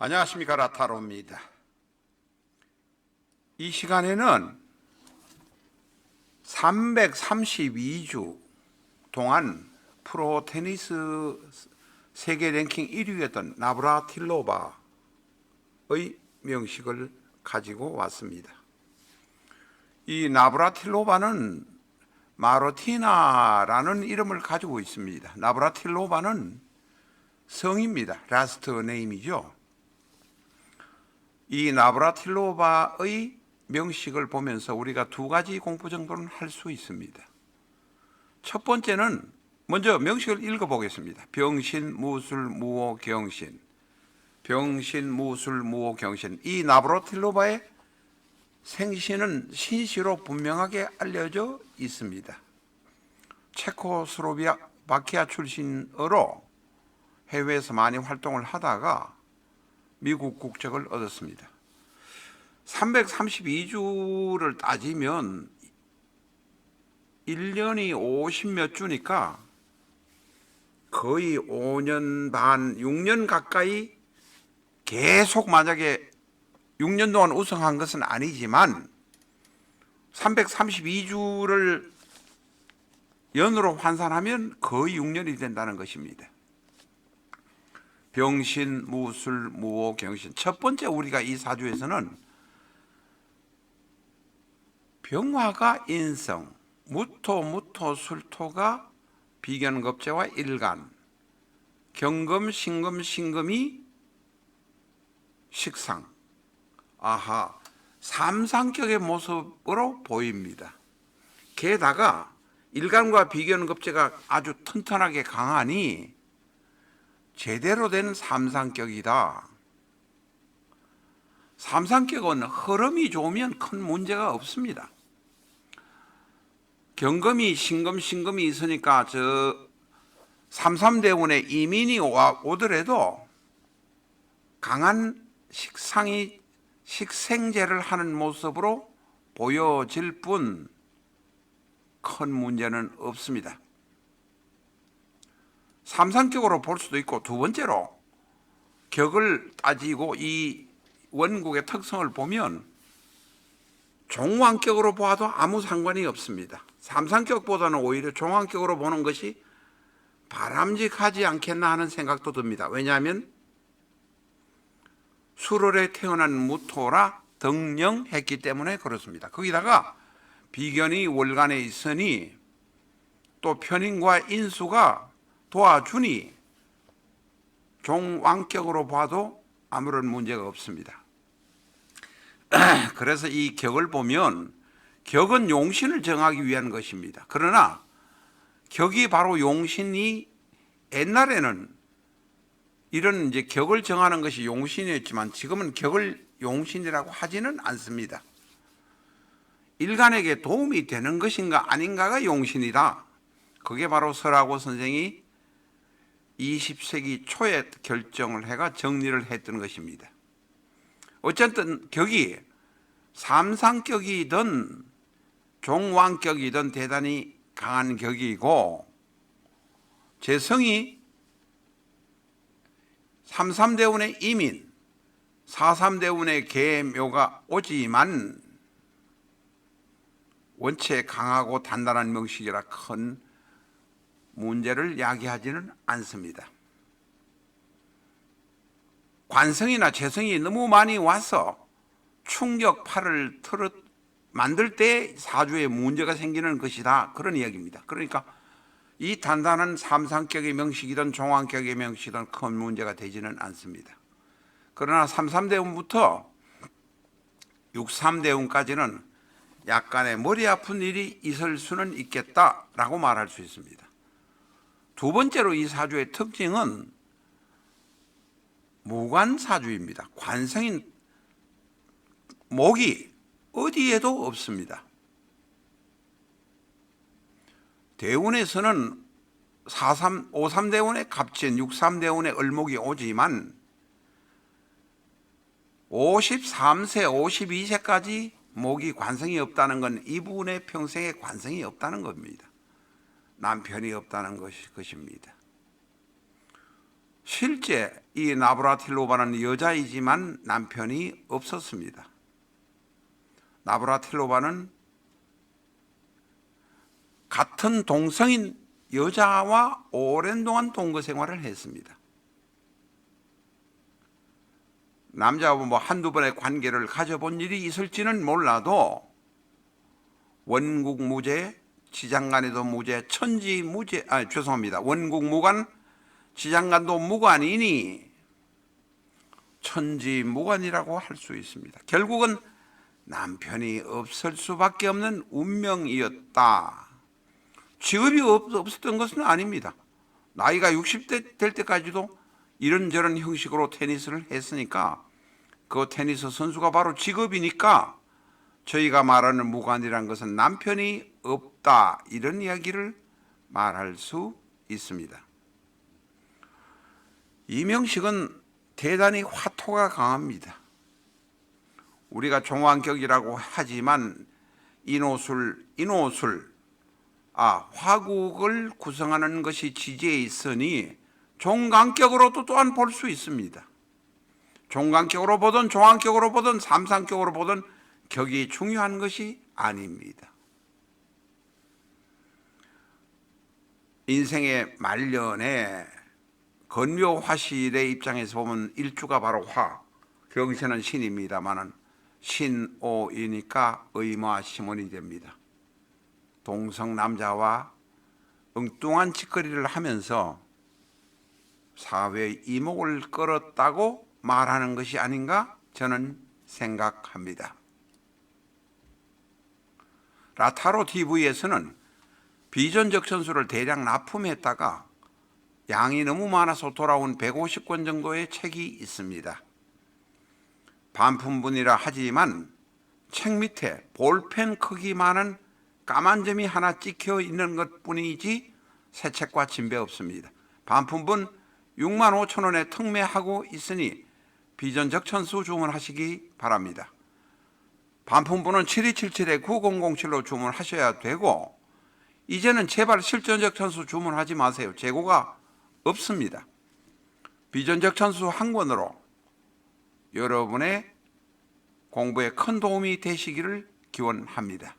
안녕하십니까, 라타로입니다. 이 시간에는 332주 동안 프로 테니스 세계 랭킹 1위였던 나브라틸로바의 명식을 가지고 왔습니다. 이 나브라틸로바는 마르티나라는 이름을 가지고 있습니다. 나브라틸로바는 성입니다. 라스트 네임이죠. 이 나브라틸로바의 명식을 보면서 우리가 두 가지 공부 정도는 할 수 있습니다. 첫 번째는 먼저 명식을 읽어보겠습니다. 병신, 무술, 무호, 경신. 병신, 무술, 무호, 경신. 이 나브라틸로바의 생신은 신시로 분명하게 알려져 있습니다. 체코슬로바키아 출신으로 해외에서 많이 활동을 하다가 미국 국적을 얻었습니다. 332주를 따지면 1년이 50몇 주니까 거의 5년 반, 6년 가까이 계속 만약에 6년 동안 우승한 것은 아니지만 332주를 연으로 환산하면 거의 6년이 된다는 것입니다. 병신, 무술, 무호, 경신. 첫 번째 우리가 이 사주에서는 병화가 인성, 무토, 술토가 비견겁제와 일간, 경금, 신금이 식상. 아하, 삼상격의 모습으로 보입니다. 게다가 일간과 비견겁제가 아주 튼튼하게 강하니 제대로 된 삼상격이다. 삼상격은 흐름이 좋으면 큰 문제가 없습니다. 경금이 신금이 있으니까 삼삼대운에 이민이 오더라도 강한 식생제를 하는 모습으로 보여질 뿐 큰 문제는 없습니다. 삼상격으로 볼 수도 있고, 두 번째로 격을 따지고 이 원국의 특성을 보면 종왕격으로 봐도 아무 상관이 없습니다. 삼상격보다는 오히려 종왕격으로 보는 것이 바람직하지 않겠나 하는 생각도 듭니다. 왜냐하면 술월에 태어난 무토라 등령했기 때문에 그렇습니다. 거기다가 비견이 월간에 있으니 또 편인과 인수가 도와주니 종왕격으로 봐도 아무런 문제가 없습니다. 그래서 이 격을 보면 격은 용신을 정하기 위한 것입니다. 그러나 격이 바로 용신이 옛날에는 이런 이제 격을 정하는 것이 용신이었지만 지금은 격을 용신이라고 하지는 않습니다. 일간에게 도움이 되는 것인가 아닌가가 용신이다. 그게 바로 설하고 선생이 20세기 초에 결정을 해가 정리를 했던 것입니다. 어쨌든 격이 삼상격이든 종왕격이든 대단히 강한 격이고, 재성이 삼삼대운의 이민, 사삼대운의 계묘가 오지만 원체 강하고 단단한 명식이라 큰 문제를 야기하지는 않습니다. 관성이나 재성이 너무 많이 와서 충격파를 만들 때 사주에 문제가 생기는 것이다, 그런 이야기입니다. 그러니까 이 단단한 삼상격의 명식이든 종왕격의 명식이든 큰 문제가 되지는 않습니다. 그러나 삼삼대운부터 육삼대운까지는 약간의 머리 아픈 일이 있을 수는 있겠다라고 말할 수 있습니다. 두 번째로 이 사주의 특징은 무관사주입니다. 관성인 목이 어디에도 없습니다. 대운에서는 53대운의 갑진, 63대운의 을목이 오지만 53세, 52세까지 목이 관성이 없다는 건 이분의 평생에 관성이 없다는 겁니다. 남편이 없다는 것입니다. 실제 이 나브라틸로바는 여자이지만 남편이 없었습니다. 나브라틸로바는 같은 동성인 여자와 오랜 동안 동거 생활을 했습니다. 남자하고 한두 번의 관계를 가져본 일이 있을지는 몰라도 원국 무죄, 지장간에도 무죄, 천지 무죄, 죄송합니다. 원국 무관, 지장간도 무관이니 천지 무관이라고 할 수 있습니다. 결국은 남편이 없을 수밖에 없는 운명이었다. 직업이 없었던 것은 아닙니다. 나이가 60대 될 때까지도 이런저런 형식으로 테니스를 했으니까 그 테니스 선수가 바로 직업이니까 저희가 말하는 무관이란 것은 남편이 없다, 이런 이야기를 말할 수 있습니다. 이명식은 대단히 화토가 강합니다. 우리가 종왕격이라고 하지만 인호술, 화국을 구성하는 것이 지지에 있으니 종강격으로도 또한 볼 수 있습니다. 종강격으로 보든 종왕격으로 보든 삼상격으로 보든 격이 중요한 것이 아닙니다. 인생의 말년에 건묘화실의 입장에서 보면 일주가 바로 화, 경신은 신입니다마는 신오이니까 의마시문이 됩니다. 동성 남자와 엉뚱한 짓거리를 하면서 사회의 이목을 끌었다고 말하는 것이 아닌가 저는 생각합니다. 라타로 TV에서는 비전적 천수를 대량 납품했다가 양이 너무 많아서 돌아온 150권 정도의 책이 있습니다. 반품분이라 하지만 책 밑에 볼펜 크기만한 까만 점이 하나 찍혀 있는 것뿐이지 새 책과 진배 없습니다. 반품분 65,000원에 특매하고 있으니 비전적 천수 주문하시기 바랍니다. 반품분은 7277-9007로 주문하셔야 되고, 이제는 제발 실전적 천수 주문하지 마세요. 재고가 없습니다. 비전적 천수 한 권으로 여러분의 공부에 큰 도움이 되시기를 기원합니다.